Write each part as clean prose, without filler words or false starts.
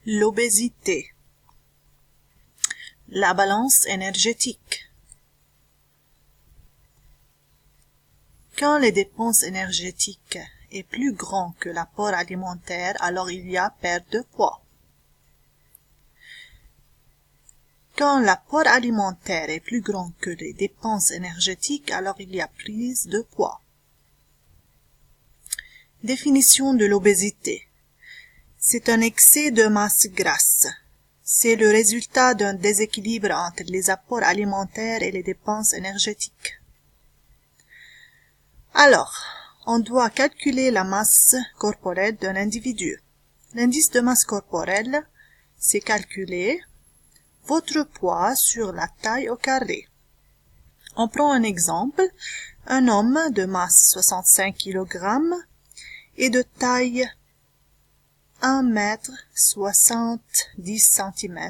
L'obésité. La balance énergétique. Quand les dépenses énergétiques est plus grand que l'apport alimentaire, alors il y a perte de poids. Quand l'apport alimentaire est plus grand que les dépenses énergétiques, alors il y a prise de poids. Définition de l'obésité. C'est un excès de masse grasse. C'est le résultat d'un déséquilibre entre les apports alimentaires et les dépenses énergétiques. Alors, on doit calculer la masse corporelle d'un individu. L'indice de masse corporelle, c'est calculer votre poids sur la taille au carré. On prend un exemple, un homme de masse 65 kg et de taille 1 mètre 70 cm.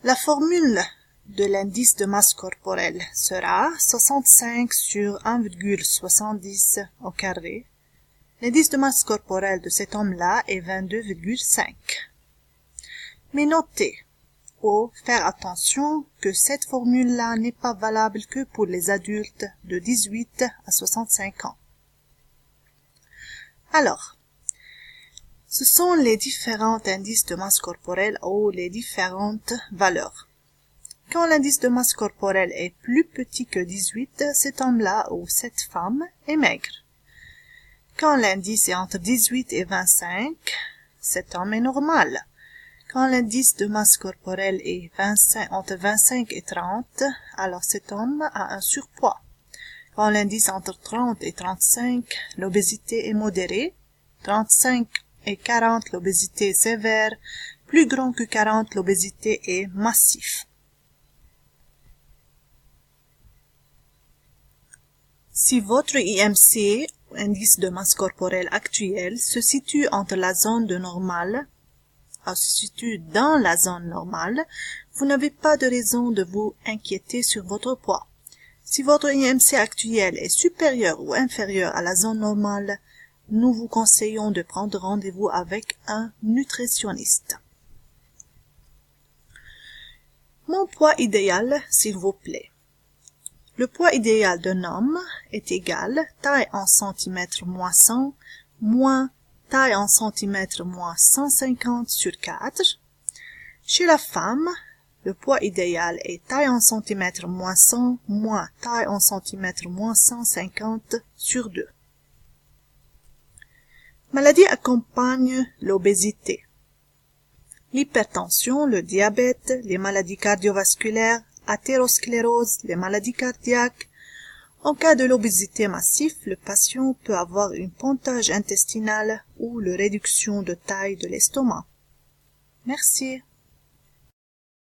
La formule de l'indice de masse corporelle sera 65 sur 1,70 au carré. L'indice de masse corporelle de cet homme-là est 22,5. Mais notez, faut faire attention que cette formule-là n'est pas valable que pour les adultes de 18 à 65 ans. Alors, ce sont les différents indices de masse corporelle ou les différentes valeurs. Quand l'indice de masse corporelle est plus petit que 18, cet homme-là ou cette femme est maigre. Quand l'indice est entre 18 et 25, cet homme est normal. Quand l'indice de masse corporelle est entre 25 et 30, alors cet homme a un surpoids. Quand l'indice est entre 30 et 35, l'obésité est modérée. 35 et 40, l'obésité est sévère. Plus grand que 40, l'obésité est massive. Si votre IMC, indice de masse corporelle actuel, se situe entre la zone de normale, se situe dans la zone normale, vous n'avez pas de raison de vous inquiéter sur votre poids. Si votre IMC actuel est supérieur ou inférieur à la zone normale, nous vous conseillons de prendre rendez-vous avec un nutritionniste. Mon poids idéal, s'il vous plaît. Le poids idéal d'un homme est égal taille en centimètres moins 100 moins taille en centimètres moins 150 sur 4. Chez la femme, le poids idéal est taille en centimètres moins 100 moins taille en centimètres moins 150 sur 2. Maladies accompagnent l'obésité. L'hypertension, le diabète, les maladies cardiovasculaires, athérosclérose, les maladies cardiaques. En cas de l'obésité massive, le patient peut avoir une pontage intestinale ou la réduction de taille de l'estomac. Merci.